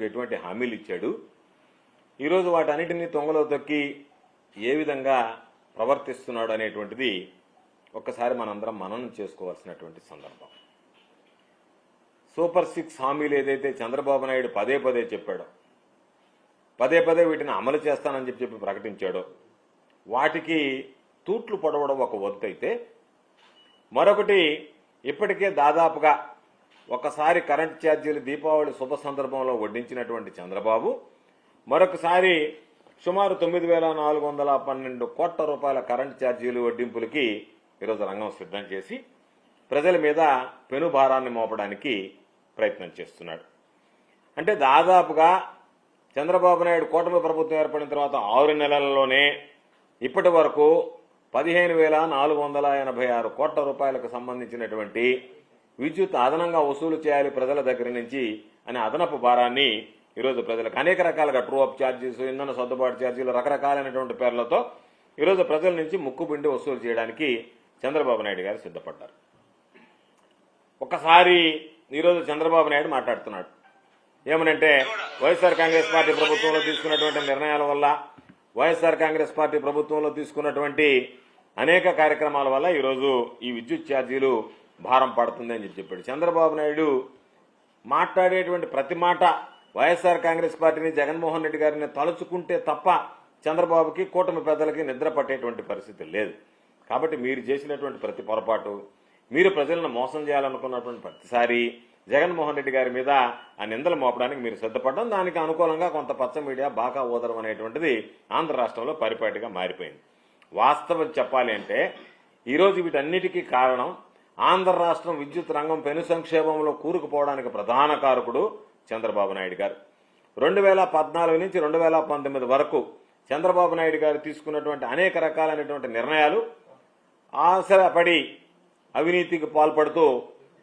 ఎటువంటి హామీలు ఇచ్చాడు, ఈరోజు వాటన్నిటినీ తొంగలో తొక్కి ఏ విధంగా ప్రవర్తిస్తున్నాడు అనేటువంటిది ఒక్కసారి మనందరం మననం చేసుకోవాల్సినటువంటి సందర్భం. సూపర్ 6 హామీలు ఏదైతే చంద్రబాబు నాయుడు పదే పదే చెప్పాడో, పదే పదే వీటిని అమలు చేస్తానని చెప్పి ప్రకటించాడో, వాటికి తూట్లు పొడవడం ఒక వంతైతే, మరొకటి ఇప్పటికే దాదాపుగా ఒకసారి కరెంట్ ఛార్జీలు దీపావళి శుభ సందర్భంలో వడ్డించినటువంటి చంద్రబాబు మరొకసారి సుమారు 9,412 కోట్ల రూపాయల కరెంట్ ఛార్జీలు వడ్డింపులకి ఈరోజు రంగం సిద్ధం చేసి ప్రజల మీద పెనుభారాన్ని మోపడానికి ప్రయత్నం చేస్తున్నాడు. అంటే దాదాపుగా చంద్రబాబు నాయుడు కూటమి ప్రభుత్వం ఏర్పడిన తర్వాత 6 నెలల్లోనే ఇప్పటి వరకు 15,486 కోట్ల రూపాయలకు సంబంధించినటువంటి విద్యుత్ అదనంగా వసూలు చేయాలి ప్రజల దగ్గర నుంచి అనే అదనపు భారాన్ని ఈరోజు ప్రజలకు అనేక రకాలుగా ట్రూ అప్ ఛార్జీస్, ఇంధన సర్దుబాటు ఛార్జీలు, రకరకాలైనటువంటి పేర్లతో ఈరోజు ప్రజల నుంచి ముక్కుపిండి వసూలు చేయడానికి చంద్రబాబు నాయుడు గారు సిద్ధపడ్డారు. ఒక్కసారి ఈరోజు చంద్రబాబు నాయుడు మాట్లాడుతున్నాడు. ఏమనంటే వైఎస్ఆర్ కాంగ్రెస్ పార్టీ ప్రభుత్వంలో తీసుకున్నటువంటి నిర్ణయాల వల్ల, వైఎస్ఆర్ కాంగ్రెస్ పార్టీ ప్రభుత్వంలో తీసుకున్నటువంటి అనేక కార్యక్రమాల వల్ల ఈరోజు ఈ విద్యుత్ ఛార్జీలు భారం పడుతుందని చెప్పాడు. చంద్రబాబు నాయుడు మాట్లాడేటువంటి ప్రతి మాట వైఎస్ఆర్ కాంగ్రెస్ పార్టీని, జగన్మోహన్ రెడ్డి గారిని తలుచుకుంటే తప్ప చంద్రబాబుకి, కూటమి పెద్దలకి నిద్ర పట్టేటువంటి పరిస్థితి లేదు. కాబట్టి మీరు చేసినటువంటి ప్రతి పొరపాటు, మీరు ప్రజలను మోసం చేయాలనుకున్నటువంటి ప్రతిసారి జగన్మోహన్ రెడ్డి గారి మీద ఆ నిందలు మోపడానికి మీరు సిద్ధపడడం, దానికి అనుకూలంగా కొంత పచ్చ మీడియా బాగా ఓదరం అనేటువంటిది ఆంధ్ర రాష్ట్రంలో పరిపాటిగా మారిపోయింది. వాస్తవం చెప్పాలి అంటే ఈరోజు వీటన్నిటికీ కారణం ఆంధ్ర రాష్ట్రం విద్యుత్ రంగం పెను సంక్షేమంలో కూరుకుపోవడానికి ప్రధాన కారకుడు చంద్రబాబు నాయుడు గారు. 2014 నుంచి 2019 వరకు చంద్రబాబు నాయుడు గారు తీసుకున్నటువంటి అనేక రకాలైనటువంటి నిర్ణయాలు ఆశపడి అవినీతికి పాల్పడుతూ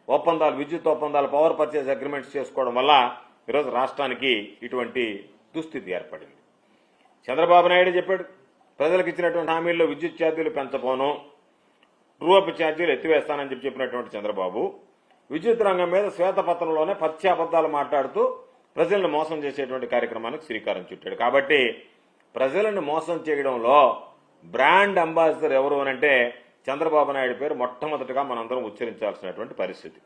ఒప్పందాలు, విద్యుత్ ఒప్పందాలు, పవర్ పర్చేజ్ అగ్రిమెంట్స్ చేసుకోవడం వల్ల ఈరోజు రాష్ట్రానికి ఇటువంటి దుస్థితి ఏర్పడింది. చంద్రబాబు నాయుడు చెప్పాడు, ప్రజలకు ఇచ్చినటువంటి హామీల్లో విద్యుత్ ఛార్జీలు పెంచబోను, ట్రూ అప్ ఛార్జీలు ఎత్తివేస్తానని చెప్పినటువంటి చంద్రబాబు విద్యుత్ రంగం మీద శ్వేతపత్రంలోనే పచ్చి అబద్దాలు మాట్లాడుతూ ప్రజలను మోసం చేసేటువంటి కార్యక్రమానికి శ్రీకారం చుట్టాడు. కాబట్టి ప్రజలను మోసం చేయడంలో బ్రాండ్ అంబాసిడర్ ఎవరు అనంటే చంద్రబాబు నాయుడు పేరు మొట్టమొదటిగా మనందరం ఉచ్చరించాల్సినటువంటి పరిస్థితి.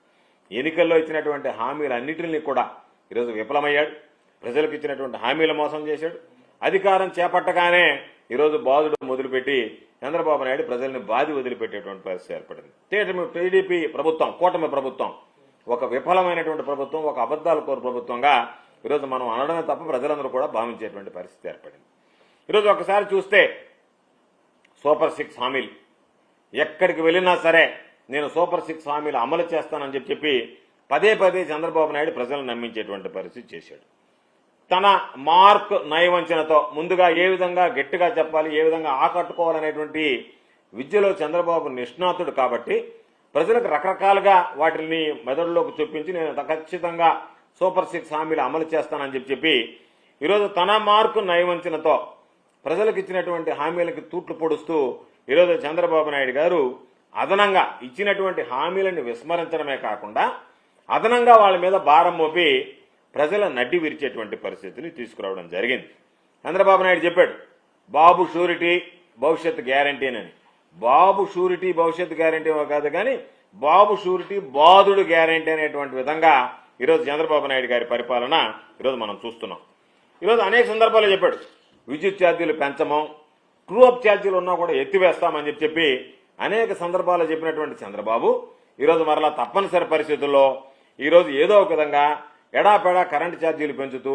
ఎన్నికల్లో ఇచ్చినటువంటి హామీలన్నింటినీ కూడా ఈరోజు విఫలమయ్యాడు. ప్రజలకు ఇచ్చినటువంటి హామీలు మోసం చేశాడు. అధికారం చేపట్టగానే ఈరోజు బాధుడు మొదలుపెట్టి చంద్రబాబు నాయుడు ప్రజల్ని బాధి వదిలిపెట్టేటువంటి పరిస్థితి ఏర్పడింది. టీడీపీ ప్రభుత్వం, కూటమి ప్రభుత్వం ఒక విఫలమైనటువంటి ప్రభుత్వం, ఒక అబద్దాల కోరు ప్రభుత్వంగా ఈరోజు మనం అనడమే తప్ప ప్రజలందరూ కూడా భావించేటువంటి పరిస్థితి ఏర్పడింది. ఈరోజు ఒకసారి చూస్తే సూపర్ 6 హామీలు ఎక్కడికి వెళ్ళినా సరే నేను సూపర్ 6 హామీలు అమలు చేస్తానని చెప్పి పదే పదే చంద్రబాబు నాయుడు ప్రజలను నమ్మించేటువంటి పరిస్థితి చేశాడు. తన మార్క్ నయవంచనతో ముందుగా ఏ విధంగా గట్టిగా చెప్పాలి, ఏ విధంగా ఆకట్టుకోవాలనేటువంటి విద్యలో చంద్రబాబు నిష్ణాతుడు కాబట్టి ప్రజలకు రకరకాలుగా వాటిని మెదడులోకి చూపించి నేను ఖచ్చితంగా సూపర్ 6 హామీలు అమలు చేస్తానని చెప్పి ఈరోజు తన మార్కు నయవంచనతో ప్రజలకు ఇచ్చినటువంటి హామీలకి తూట్లు పొడుస్తూ ఈరోజు చంద్రబాబు నాయుడు గారు అదనంగా ఇచ్చినటువంటి హామీలను విస్మరించడమే కాకుండా అదనంగా వాళ్ళ మీద భారం మోపి ప్రజల నడ్డి విరిచేటువంటి పరిస్థితిని తీసుకురావడం జరిగింది. చంద్రబాబు నాయుడు చెప్పాడు, బాబు షూరిటీ భవిష్యత్ గ్యారంటీ అని. బాబు షూరిటీ భవిష్యత్ గ్యారంటీ కాదు కానీ బాబు షూరిటీ బాధుడు గ్యారంటీ అనేటువంటి విధంగా ఈరోజు చంద్రబాబు నాయుడు గారి పరిపాలన ఈరోజు మనం చూస్తున్నాం. ఈరోజు అనేక సందర్భాల్లో చెప్పాడు, విద్యుత్ ఛార్జీలు పెంచము, ట్రూ అప్ ఛార్జీలు ఉన్నా కూడా ఎత్తివేస్తామని చెప్పి అనేక సందర్భాల్లో చెప్పినటువంటి చంద్రబాబు ఈరోజు మరలా తప్పనిసరి పరిస్థితుల్లో ఈరోజు ఏదో ఒక విధంగా ఎడాపెడా కరెంటు ఛార్జీలు పెంచుతూ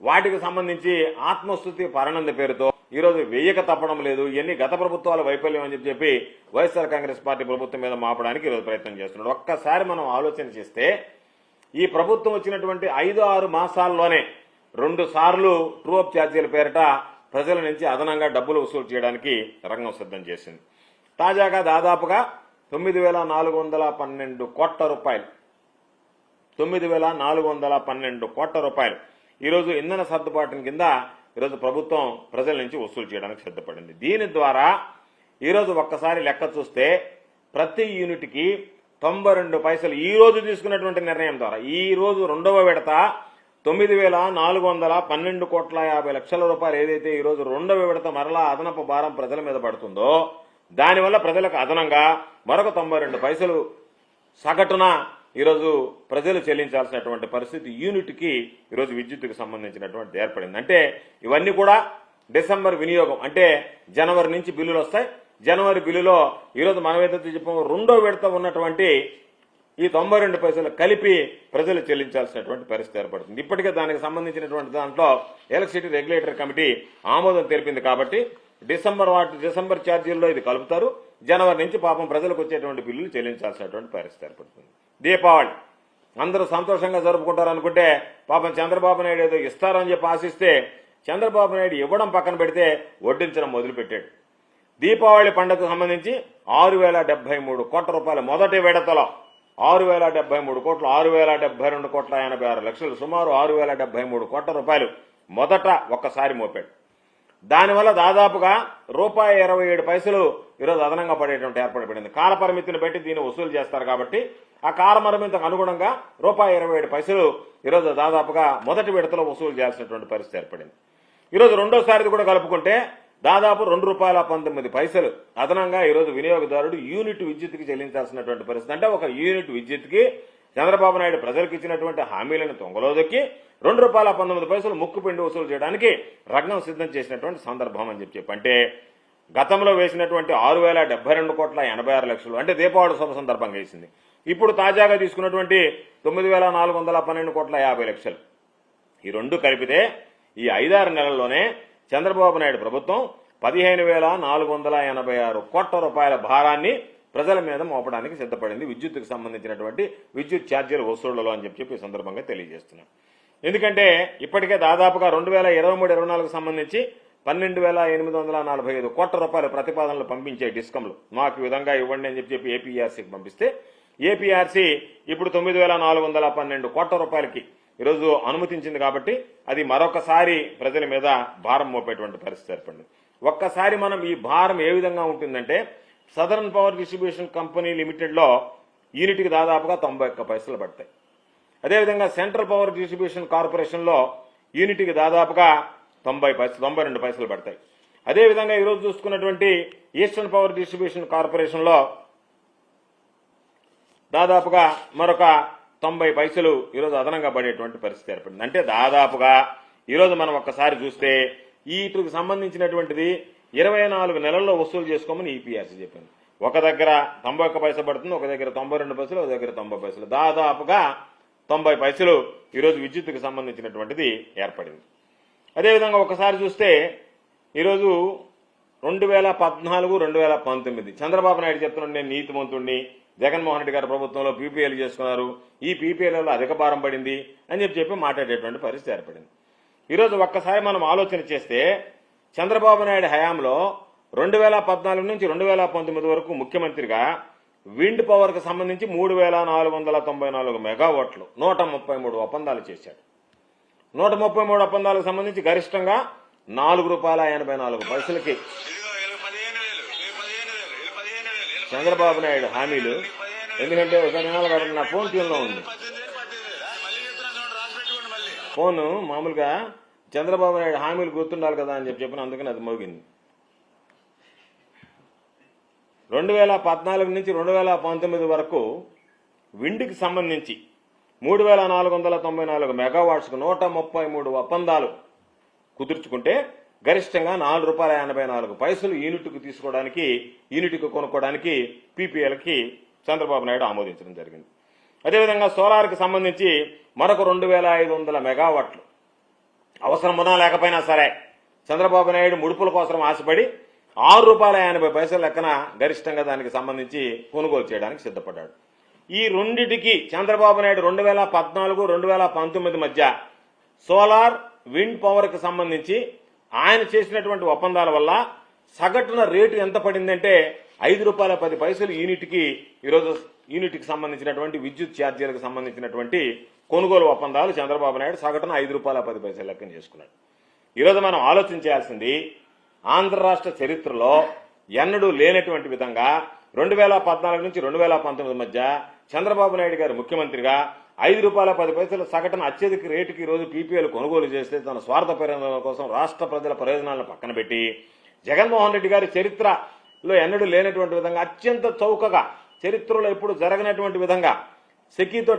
వాటికి సంబంధించి ఆత్మస్తుతి పరనంద పేరుతో ఈరోజు వెయ్యక తప్పడం లేదు. ఇవన్నీ గత ప్రభుత్వాల వైఫల్యం అని చెప్పి వైఎస్ఆర్ కాంగ్రెస్ పార్టీ ప్రభుత్వం మీద మాపడానికి ఈరోజు ప్రయత్నం చేస్తున్నాడు. ఒక్కసారి మనం ఆలోచన చేస్తే ఈ ప్రభుత్వం వచ్చినటువంటి 5-6 మాసాల్లోనే 2 సార్లు ట్రూ అప్ ఛార్జీల పేరిట ప్రజల నుంచి అదనంగా డబ్బులు వసూలు చేయడానికి రంగం సిద్ధం చేసింది. తాజాగా దాదాపుగా 9,412 కోట్ల రూపాయలు 9,412 కోట్ల రూపాయలు ఈరోజు ఇంధన సర్దుబాటు కింద ఈరోజు ప్రభుత్వం ప్రజల నుంచి వసూలు చేయడానికి సిద్ధపడింది. దీని ద్వారా ఈరోజు ఒక్కసారి లెక్క చూస్తే ప్రతి యూనిట్కి 92 పైసలు ఈ రోజు తీసుకున్నటువంటి నిర్ణయం ద్వారా ఈ రోజు రెండవ విడత 9,412,50,00,000 ఏదైతే ఈరోజు రెండవ విడత మరలా అదనపు భారం ప్రజల మీద పడుతుందో దానివల్ల ప్రజలకు అదనంగా మరొక 92 పైసలు సగటున ఈరోజు ప్రజలు చెల్లించాల్సినటువంటి పరిస్థితి యూనిట్కి ఈరోజు విద్యుత్తుకు సంబంధించినటువంటి ఏర్పడింది. అంటే ఇవన్నీ కూడా డిసెంబర్ వినియోగం, అంటే జనవరి నుంచి బిల్లులు వస్తాయి. జనవరి బిల్లులో ఈరోజు మనం ఏదైతే చెప్పామో రెండో విడత ఉన్నటువంటి ఈ 92 పైసలు కలిపి ప్రజలు చెల్లించాల్సినటువంటి పరిస్థితి ఏర్పడుతుంది. ఇప్పటికే దానికి సంబంధించినటువంటి దాంట్లో ఎలక్ట్రిసిటీ రెగ్యులేటరీ కమిటీ ఆమోదం తెలిపింది కాబట్టి డిసెంబర్ ఛార్జీల్లో ఇది కలుపుతారు. జనవరి నుంచి పాపం ప్రజలకు వచ్చేటువంటి బిల్లులు చెల్లించాల్సినటువంటి పరిస్థితి ఏర్పడుతుంది. దీపావళి అందరూ సంతోషంగా జరుపుకుంటారు అనుకుంటే పాపం చంద్రబాబు నాయుడు ఏదో ఇస్తారని చెప్పి ఆశిస్తే చంద్రబాబు నాయుడు ఇవ్వడం పక్కన పెడితే వడ్డించడం మొదలుపెట్టాడు. దీపావళి పండుగకు సంబంధించి 6,073 కోట్ల రూపాయలు మొదటి విడతలో 6,073 కోట్లు 6,072,86,00,000 సుమారు 6,073 కోట్ల రూపాయలు మొదట ఒక్కసారి మోపాడు. దానివల్ల దాదాపుగా ₹27 ఈరోజు అదనంగా పడేటువంటి ఏర్పడిపడింది. కాల పరిమితిని బట్టి దీన్ని వసూలు చేస్తారు కాబట్టి ఆ కాల పరిమితికి అనుగుణంగా ₹27 ఈరోజు దాదాపుగా మొదటి విడతలో వసూలు చేయాల్సినటువంటి పరిస్థితి ఏర్పడింది. ఈరోజు రెండోసారిది కూడా కలుపుకుంటే దాదాపు ₹2.19 అదనంగా ఈరోజు వినియోగదారుడు యూనిట్ విద్యుత్కి చెల్లించాల్సినటువంటి పరిస్థితి. అంటే ఒక యూనిట్ విద్యుత్కి చంద్రబాబు నాయుడు ప్రజలకు ఇచ్చినటువంటి హామీలను తొంగలోదొక్కి ₹2.19 ముక్కుపిండి వసూలు చేయడానికి రంగం సిద్ధం చేసినటువంటి సందర్భం అని చెప్పి అంటే గతంలో వేసినటువంటి 6,072,86,00,000 అంటే దీపావళి శుభ సందర్భంగా వేసింది. ఇప్పుడు తాజాగా తీసుకున్నటువంటి 9,412,50,00,000 ఈ రెండు కలిపితే ఈ 5-6 నెలల్లోనే చంద్రబాబు నాయుడు ప్రభుత్వం 15,486 కోట్ల రూపాయల భారాన్ని ప్రజల మీద మోపడానికి సిద్ధపడింది విద్యుత్తుకు సంబంధించినటువంటి విద్యుత్ ఛార్జీల వసూళ్లలో అని చెప్పి ఈ సందర్భంగా తెలియజేస్తున్నాం. ఎందుకంటే ఇప్పటికే దాదాపుగా 2023-24 సంబంధించి 12,845 కోట్ల రూపాయల ప్రతిపాదనలు పంపించే డిస్కంలు మాకు విధంగా ఇవ్వండి అని చెప్పి ఏపీఆర్సీకి పంపిస్తే ఏపీఆర్సీ ఇప్పుడు 9,412 కోట్ల రూపాయలకి ఈరోజు అనుమతించింది కాబట్టి అది మరొకసారి ప్రజల మీద భారం మోపేటువంటి పరిస్థితి ఏర్పడింది. ఒక్కసారి మనం ఈ భారం ఏ విధంగా ఉంటుందంటే సదరన్ పవర్ డిస్ట్రిబ్యూషన్ కంపెనీ లిమిటెడ్లో యూనిట్కి దాదాపుగా 91 పైసలు పడతాయి. అదేవిధంగా సెంట్రల్ పవర్ డిస్ట్రిబ్యూషన్ కార్పొరేషన్లో యూనిట్కి దాదాపుగా 92 పైసలు పడతాయి. అదేవిధంగా ఈరోజు చూసుకున్నటువంటి ఈస్టర్న్ పవర్ డిస్ట్రిబ్యూషన్ కార్పొరేషన్లో దాదాపుగా మరొక 90 పైసలు ఈరోజు అదనంగా పడేటువంటి పరిస్థితి ఏర్పడింది. అంటే దాదాపుగా ఈరోజు మనం ఒక్కసారి చూస్తే వీటికి సంబంధించినటువంటిది 24 నెలల్లో వసూలు చేసుకోమని ఈపీఆర్సీ చెప్పింది. ఒక దగ్గర 91 పైసలు పడుతుంది, ఒక దగ్గర 92 పైసలు, ఒక దగ్గర 90 పైసలు, దాదాపుగా 90 పైసలు ఈరోజు విద్యుత్తుకు సంబంధించినటువంటిది ఏర్పడింది. అదేవిధంగా ఒకసారి చూస్తే ఈరోజు 2014-2019 చంద్రబాబు నాయుడు చెప్తున్నాడు నేను నీతిమంతుడిని, జగన్మోహన్ రెడ్డి గారి ప్రభుత్వంలో పీపీఎల్ చేసుకున్నారు, ఈ పీపీఎల్లో అధిక భారం పడింది అని చెప్పి మాట్లాడేటువంటి పరిస్థితి ఏర్పడింది. ఈరోజు ఒక్కసారి మనం ఆలోచన చేస్తే చంద్రబాబు నాయుడు హయాంలో 2014 నుంచి 2019 వరకు ముఖ్యమంత్రిగా విండ్ పవర్కి సంబంధించి 3,494 మెగావాట్లు 133 ఒప్పందాలు చేశాడు. 133 ఒప్పందాలకు సంబంధించి గరిష్టంగా ₹4.84 చంద్రబాబు నాయుడు హామీలు. ఎందుకంటే ఒకసారి కాబట్టి నా ఫోన్ ట్యూన్లో ఉంది, ఫోను మామూలుగా చంద్రబాబు నాయుడు హామీలు గుర్తుండాలి కదా అని చెప్పిన అందుకని అది మోగింది. 2014 నుంచి 2019 వరకు విండ్కి సంబంధించి 3,494 మెగావాట్స్కు 133 ఒప్పందాలు కుదుర్చుకుంటే గరిష్టంగా ₹4.84 యూనిట్కు తీసుకోవడానికి యూనిట్కు కొనుక్కోవడానికి పీపీఎల్కి చంద్రబాబు నాయుడు ఆమోదించడం జరిగింది. అదేవిధంగా సోలార్కి సంబంధించి మరొక 2,500 మెగావాట్లు అవసరం ఉన్నా లేకపోయినా సరే చంద్రబాబు నాయుడు ముడుపుల కోసం ఆశపడి ₹6.80 లెక్కన గరిష్టంగా దానికి సంబంధించి కొనుగోలు చేయడానికి సిద్ధపడ్డాడు. ఈ రెండిటికి చంద్రబాబు నాయుడు 2014-2019 మధ్య సోలార్ విండ్ పవర్కి సంబంధించి ఆయన చేసినటువంటి ఒప్పందాల వల్ల సగటున రేటు ఎంత పడిందంటే ₹5.10 యూనిట్కి ఈరోజు యూనిట్కి సంబంధించినటువంటి విద్యుత్ ఛార్జీలకు సంబంధించినటువంటి కొనుగోలు ఒప్పందాలు చంద్రబాబు నాయుడు సగటున ₹5.10 లెక్కన చేసుకున్నాడు. ఈరోజు మనం ఆలోచించాల్సింది ఆంధ్ర రాష్ట్ర చరిత్రలో ఎన్నడూ లేనటువంటి విధంగా 2014 నుంచి 2019 మధ్య చంద్రబాబు నాయుడు గారు ముఖ్యమంత్రిగా ₹5.10 సగటున అత్యధిక రేటుకి ఈరోజు పీపీఎల్ కొనుగోలు చేస్తే తన స్వార్థ ప్రయోజనాల కోసం రాష్ట్ర ప్రజల ప్రయోజనాలను పక్కన పెట్టి జగన్మోహన్ రెడ్డి గారి చరిత్రలో ఎన్నడూ లేనటువంటి విధంగా అత్యంత చౌకగా చరిత్రలో ఎప్పుడు జరగనటువంటి విధంగా సెకీతో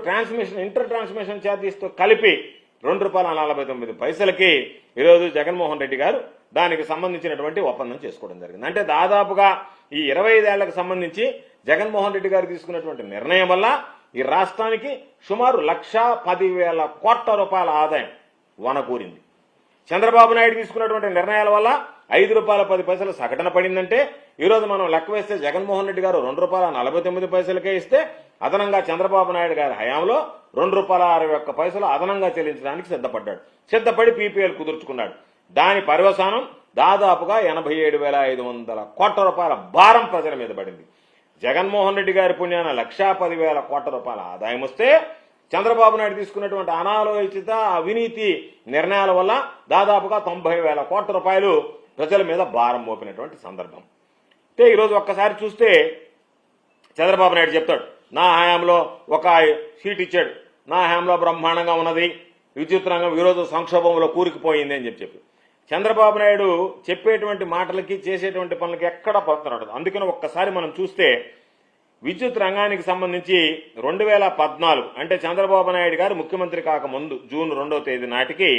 ఇంటర్ ట్రాన్స్మిషన్ ఛార్జీస్తో కలిపి ₹2.49 ఈరోజు జగన్మోహన్ రెడ్డి గారు దానికి సంబంధించినటువంటి ఒప్పందం చేసుకోవడం జరిగింది. అంటే దాదాపుగా ఈ 25 ఏళ్లకు సంబంధించి జగన్మోహన్ రెడ్డి గారు తీసుకున్నటువంటి నిర్ణయం వల్ల ఈ రాష్ట్రానికి సుమారు ₹1,10,000 కోట్ల ఆదాయం వనకూరింది. చంద్రబాబు నాయుడు తీసుకున్నటువంటి నిర్ణయాల వల్ల ₹5.10 సగటున పడిందంటే ఈరోజు మనం లెక్క వేస్తే జగన్మోహన్ రెడ్డి గారు ₹2.49 ఇస్తే అదనంగా చంద్రబాబు నాయుడు గారి హయాంలో ₹2.61 అదనంగా చెల్లించడానికి సిద్ధపడి పీపీఎల్ కుదుర్చుకున్నాడు. దాని పర్యవసానం దాదాపుగా ₹87,500 కోట్ల భారం ప్రజల మీద పడింది. జగన్మోహన్ రెడ్డి గారి పుణ్యాన ₹1,10,000 కోట్ల ఆదాయం వస్తే చంద్రబాబు నాయుడు తీసుకున్నటువంటి అనాలోచిత అవినీతి నిర్ణయాల వల్ల దాదాపుగా ₹90,000 కోట్ల ప్రజల మీద భారం మోపినటువంటి సందర్భం. అంటే ఈరోజు ఒక్కసారి చూస్తే చంద్రబాబు నాయుడు చెప్తాడు, నా హయాంలో ఒక సీట్ ఇచ్చాడు, నా హయాంలో బ్రహ్మాండంగా ఉన్నది, విద్యుత్ రంగం ఈరోజు సంక్షోభంలో కూరుకుపోయింది అని చెప్పి చంద్రబాబు నాయుడు చెప్పేటువంటి మాటలకి చేసేటువంటి పనులకి ఎక్కడ పొందడం. అందుకని ఒక్కసారి మనం చూస్తే విద్యుత్ రంగానికి సంబంధించి 2014 అంటే చంద్రబాబు నాయుడు గారు ముఖ్యమంత్రి కాకముందు జూన్ 2వ తేదీ నాటికి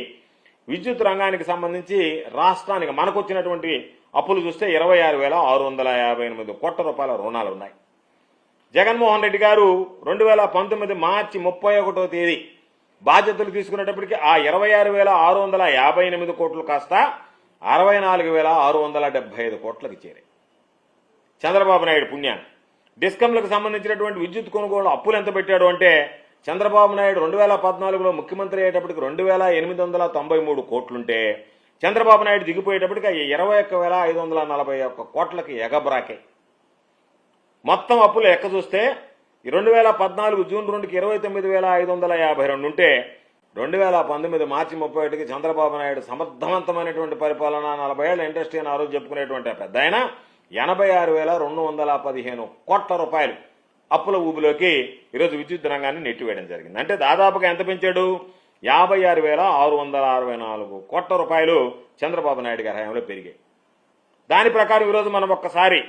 విద్యుత్ రంగానికి సంబంధించి రాష్ట్రానికి మనకొచ్చినటువంటి అప్పులు చూస్తే ₹26,658 కోట్ల రుణాలు ఉన్నాయి. జగన్మోహన్ రెడ్డి గారు 2019 మార్చి 31వ తేదీ బాధ్యతలు తీసుకునేటప్పటికీ ఆ ₹26,658 కోట్లు కాస్త ₹64,675 కోట్లకి చేరాయి. చంద్రబాబు నాయుడు పుణ్యాన్ని డిస్కంలకు సంబంధించినటువంటి విద్యుత్ కొనుగోలు అప్పులు ఎంత పెట్టాడు అంటే చంద్రబాబు నాయుడు 2014లో ముఖ్యమంత్రి అయ్యేటప్పటికి 2,893 కోట్లుంటే చంద్రబాబు నాయుడు దిగిపోయేటప్పటికి 21,541 కోట్లకి ఎగబ్రాకే. మొత్తం అప్పులు ఎక్క చూస్తే 2014 జూన్ 2కి 29,552 ఉంటే 2019 మార్చి 31కి చంద్రబాబు నాయుడు సమర్థవంతమైనటువంటి పరిపాలన 40 ఏళ్ల ఇండస్ట్రీ అని ఆ రోజు చెప్పుకునేటువంటి పెద్ద ఆయన 86,215 కోట్ల అప్పుల ఊబిలోకి ఈరోజు విద్యుత్ రంగాన్ని నెట్టివేయడం జరిగింది. అంటే దాదాపుగా ఎంత పెంచాడు? 56,664 కోట్ల చంద్రబాబు నాయుడు గారి హయాంలో పెరిగాయి. దాని ప్రకారం ఈరోజు మనం ఒక్కసారి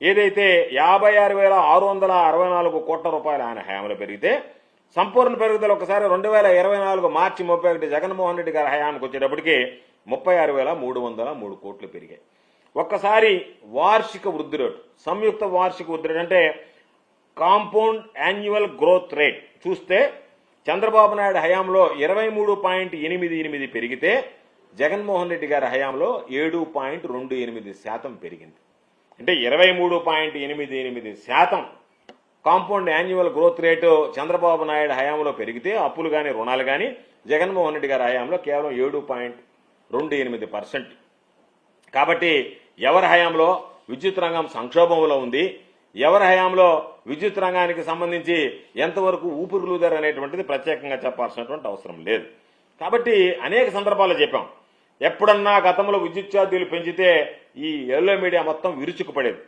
ఏదైతే 56,664 కోట్ల ఆయన హయాంలో పెరిగితే సంపూర్ణ పెరుగుదల ఒకసారి 2024 మార్చి 31 జగన్మోహన్ రెడ్డి గారి హయాంకి వచ్చేటప్పటికి 36,303 కోట్లు పెరిగాయి. ఒక్కసారి వార్షిక వృద్ధి రేటు, సంయుక్త వార్షిక వృద్ధి రేటు అంటే కాంపౌండ్ యాన్యువల్ గ్రోత్ రేట్ చూస్తే చంద్రబాబు నాయుడు హయాంలో 23.88 పెరిగితే జగన్మోహన్ రెడ్డి గారి హయాంలో 7.28% పెరిగింది. అంటే 23.88% compound annual growth rate Chandrababu Naidu హయాంలో పెరిగితే అప్పులు కానీ రుణాలు కానీ జగన్మోహన్ రెడ్డి గారి హయాంలో కేవలం 7.28%. కాబట్టి ఎవరి హయాంలో విద్యుత్ రంగం సంక్షోభంలో ఉంది, ఎవరి హయాంలో విద్యుత్ రంగానికి సంబంధించి ఎంతవరకు ఊపిరులూదారు అనేటువంటిది ప్రత్యేకంగా చెప్పాల్సినటువంటి అవసరం లేదు. కాబట్టి అనేక సందర్భాల్లో చెప్పాం, ఎప్పుడన్నా గతంలో విద్యుత్ ఛార్జీలు పెంచితే ఈ ఎల్లో మీడియా మొత్తం విరుచుకుపడేది.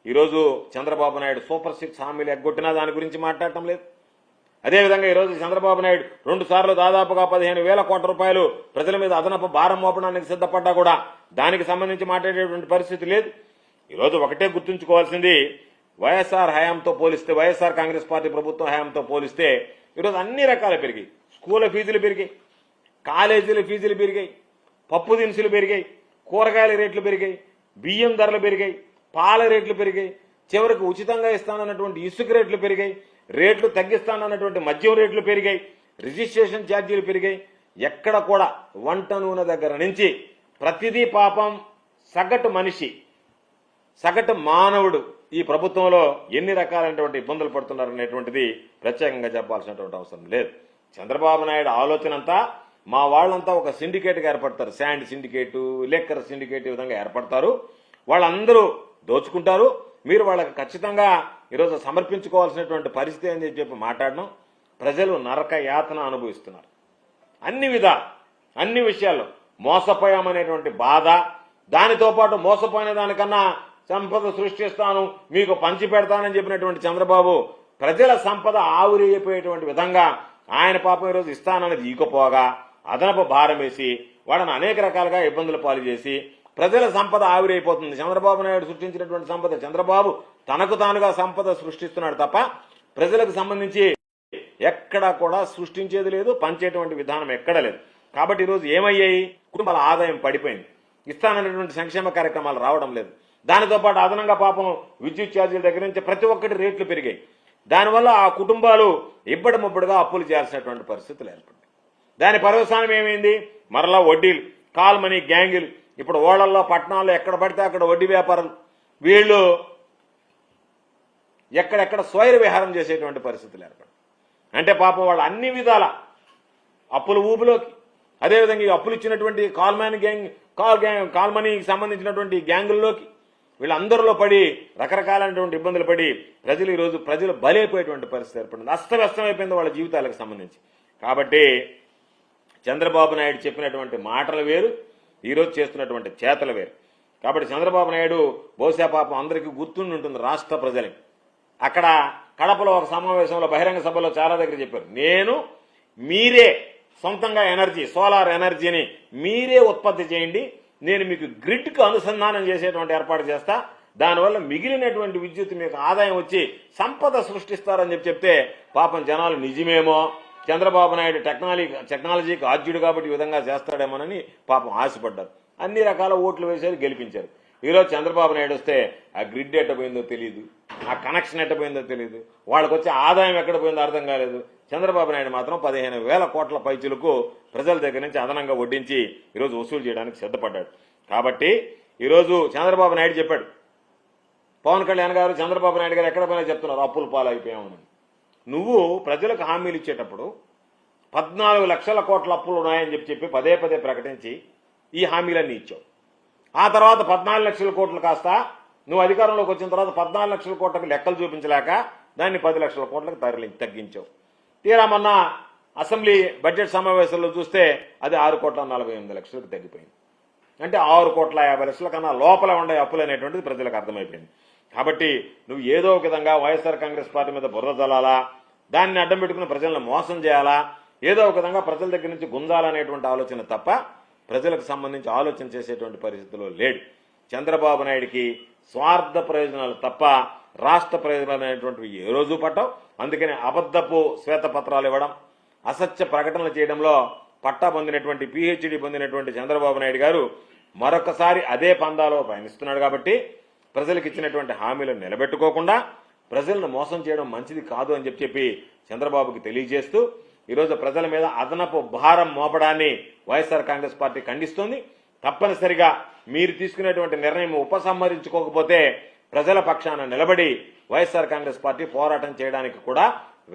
ఈరోజు చంద్రబాబు నాయుడు సూపర్ 6 హామీలు ఎగ్గొట్టినా దాని గురించి మాట్లాడటం లేదు. అదేవిధంగా ఈరోజు చంద్రబాబు నాయుడు 2 సార్లు దాదాపుగా 15,000 కోట్ల ప్రజల మీద అదనపు భారం మోపడానికి సిద్ధపడ్డా కూడా దానికి సంబంధించి మాట్లాడేటువంటి పరిస్థితి లేదు. ఈరోజు ఒకటే గుర్తుంచుకోవాల్సింది, వైఎస్ఆర్ హయాంతో పోలిస్తే, వైఎస్ఆర్ కాంగ్రెస్ పార్టీ ప్రభుత్వం హయాంతో పోలిస్తే ఈరోజు అన్ని రకాలు పెరిగాయి. స్కూల్ ఫీజులు పెరిగాయి, కాలేజీల ఫీజులు పెరిగాయి, పప్పు దినుసులు పెరిగాయి, కూరగాయల రేట్లు పెరిగాయి, బియ్యం ధరలు పెరిగాయి, పాల రేట్లు పెరిగాయి, చివరికి ఉచితంగా ఇస్తానన్నటువంటి ఇసుక రేట్లు పెరిగాయి, రేట్లు తగ్గిస్తానన్నటువంటి మద్యం రేట్లు పెరిగాయి, రిజిస్ట్రేషన్ ఛార్జీలు పెరిగాయి. ఎక్కడ కూడా వంట నూనె దగ్గర నుంచి ప్రతిదీ పాపం సగటు మనిషి, సగటు మానవుడు ఈ ప్రభుత్వంలో ఎన్ని రకాలైనటువంటి ఇబ్బందులు పడుతున్నారనేటువంటిది ప్రత్యేకంగా చెప్పాల్సినటువంటి అవసరం లేదు. చంద్రబాబు నాయుడు ఆలోచన అంతా మా వాళ్ళంతా ఒక సిండికేట్గా ఏర్పడతారు, శాండ్ సిండికేటు, లిక్కర్ సిండికేట్ ఈ విధంగా ఏర్పడతారు, వాళ్ళందరూ దోచుకుంటారు, మీరు వాళ్ళకి ఖచ్చితంగా ఈరోజు సమర్పించుకోవాల్సినటువంటి పరిస్థితి అని చెప్పి మాట్లాడడం, ప్రజలు నరక యాతన అనుభవిస్తున్నారు. అన్ని విషయాల్లో మోసపోయామనేటువంటి బాధ, దానితో పాటు మోసపోయిన దానికన్నా సంపద సృష్టిస్తాను, మీకు పంచి పెడతానని చెప్పినటువంటి చంద్రబాబు ప్రజల సంపద ఆవిరైపోయేటువంటి విధంగా ఆయన పాపం ఈరోజు ఇస్తానన్నది ఈకపోగా అదనపు భారం వేసి వాళ్ళని అనేక రకాలుగా ఇబ్బందుల పాలు చేసి ప్రజల సంపద ఆవిరైపోతుంది. చంద్రబాబు నాయుడు సృష్టించినటువంటి సంపద, చంద్రబాబు తనకు తానుగా సంపద సృష్టిస్తున్నాడు తప్ప ప్రజలకు సంబంధించి ఎక్కడా కూడా సృష్టించేది లేదు, పంచేటువంటి విధానం ఎక్కడ లేదు. కాబట్టి ఈరోజు ఏమయ్యాయి? కుటుంబాల ఆదాయం పడిపోయింది, ఇస్తానన్నటువంటి సంక్షేమ కార్యక్రమాలు రావడం లేదు. దానితో పాటు అదనంగా పాపం విద్యుత్ ఛార్జీల దగ్గర నుంచి ప్రతి ఒక్కటి రేట్లు పెరిగాయి. దానివల్ల ఆ కుటుంబాలు ఇబ్బడి ముబ్బడిగా అప్పులు చేయాల్సినటువంటి పరిస్థితులు ఏర్పడ్డాయి. దాని పర్యవసానం ఏమైంది? మరలా వడ్డీలు, కాల్ మనీ గ్యాంగులు, ఇప్పుడు ఓళ్లలో పట్టణాల్లో ఎక్కడ పడితే అక్కడ వడ్డీ వ్యాపారులు, వీళ్ళు ఎక్కడెక్కడ స్వైర విహారం చేసేటువంటి పరిస్థితులు ఏర్పడ్డాయి. అంటే పాపం వాళ్ళు అన్ని విధాల అప్పుల ఊబిలోకి, అదేవిధంగా ఈ అప్పులు ఇచ్చినటువంటి కాల్ మనీకి సంబంధించినటువంటి గ్యాంగుల్లోకి వీళ్ళందరిలో పడి రకరకాలైనటువంటి ఇబ్బందులు పడి ప్రజలు బలైపోయేటువంటి పరిస్థితి ఏర్పడింది. అస్తవ్యస్తమైపోయింది వాళ్ళ జీవితాలకు సంబంధించి. కాబట్టి చంద్రబాబు నాయుడు చెప్పినటువంటి మాటలు వేరు, ఈరోజు చేస్తున్నటువంటి చేతలు వేరు. కాబట్టి చంద్రబాబు నాయుడు బహుశా పాపం అందరికీ గుర్తుండి ఉంటుంది రాష్ట్ర ప్రజలకి. అక్కడ కడపలో ఒక సమావేశంలో బహిరంగ సభలో చాలా దగ్గర చెప్పారు, నేను మీరే సొంతంగా ఎనర్జీ, సోలార్ ఎనర్జీని మీరే ఉత్పత్తి చేయండి, నేను మీకు గ్రిడ్కు అనుసంధానం చేసేటువంటి ఏర్పాటు చేస్తా, దానివల్ల మిగిలినటువంటి విద్యుత్ మీకు ఆదాయం వచ్చి సంపద సృష్టిస్తారని చెప్తే పాపం జనాలు నిజమేమో, చంద్రబాబు నాయుడు టెక్నాలజీకి ఆద్యుడు కాబట్టి ఈ విధంగా చేస్తాడేమోనని పాపం ఆశపడ్డారు. అన్ని రకాల ఓట్లు వేశారు, గెలిపించారు. ఈరోజు చంద్రబాబు నాయుడు వస్తే ఆ గ్రిడ్ ఎట్టపోయిందో తెలియదు, ఆ కనెక్షన్ ఎట్టపోయిందో తెలియదు, వాళ్ళకి వచ్చే ఆదాయం ఎక్కడ పోయిందో అర్థం కాలేదు. చంద్రబాబు నాయుడు మాత్రం 15,000 కోట్ల పైచులకు ప్రజల దగ్గర నుంచి అదనంగా వడ్డించి ఈరోజు వసూలు చేయడానికి సిద్ధపడ్డాడు. కాబట్టి ఈరోజు చంద్రబాబు నాయుడు చెప్పాడు, పవన్ కళ్యాణ్ గారు చంద్రబాబు నాయుడు గారు ఎక్కడ పోయినా చెప్తున్నారు అప్పుల పాలైపోయామని. నువ్వు ప్రజలకు హామీలు ఇచ్చేటప్పుడు 14 లక్షల కోట్ల అప్పులు ఉన్నాయని చెప్పి పదే ప్రకటించి ఈ హామీలన్నీ ఇచ్చావు. ఆ తర్వాత 14 లక్షల కోట్లు కాస్త నువ్వు అధికారంలోకి వచ్చిన తర్వాత 14 లక్షల కోట్లకు లెక్కలు చూపించలేక దాన్ని 10 లక్షల కోట్లకు తగ్గించావు. తీరా మొన్న అసెంబ్లీ బడ్జెట్ సమావేశంలో చూస్తే అది 6,48,00,000లకు తగ్గిపోయింది. అంటే 6,50,00,000 కన్నా లోపల ఉండే అప్పులు అనేటువంటిది ప్రజలకు అర్థమైపోయింది. కాబట్టి నువ్వు ఏదో ఒక విధంగా వైఎస్ఆర్ కాంగ్రెస్ పార్టీ మీద బురద చల్లాలా, దాన్ని అడ్డం పెట్టుకుని ప్రజలను మోసం చేయాలా, ఏదో ఒక విధంగా ప్రజల దగ్గర నుంచి గుంజాలనేటువంటి ఆలోచన తప్ప ప్రజలకు సంబంధించి ఆలోచన చేసేటువంటి పరిస్థితుల్లో లేడు. చంద్రబాబు నాయుడికి స్వార్థ ప్రయోజనాలు తప్ప రాష్ట్ర ప్రయోజనాలు అనేటువంటివి ఏ రోజు పట్టవు. అందుకని అబద్ధపు శ్వేతపత్రాలు ఇవ్వడం, అసత్య ప్రకటనలు చేయడంలో పట్టా పొందినటువంటి PhD పొందినటువంటి చంద్రబాబు నాయుడు గారు మరొకసారి అదే పందాలో పయనిస్తున్నాడు. కాబట్టి ప్రజలకు ఇచ్చినటువంటి హామీలను నిలబెట్టుకోకుండా ప్రజలను మోసం చేయడం మంచిది కాదు అని చెప్పి చంద్రబాబుకి తెలియజేస్తూ ఈరోజు ప్రజల మీద అదనపు భారం మోపడాన్ని వైఎస్ఆర్ కాంగ్రెస్ పార్టీ ఖండిస్తోంది. తప్పనిసరిగా మీరు తీసుకునేటువంటి నిర్ణయం ఉపసంహరించుకోకపోతే ప్రజల పక్షాన నిలబడి వైఎస్ఆర్ కాంగ్రెస్ పార్టీ పోరాటం చేయడానికి కూడా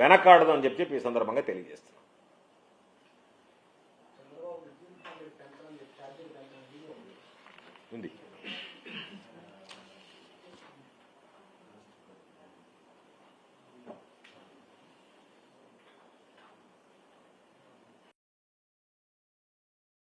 వెనకాడదు అని చెప్పి ఈ సందర్భంగా తెలియజేస్తున్నాం. ఉంది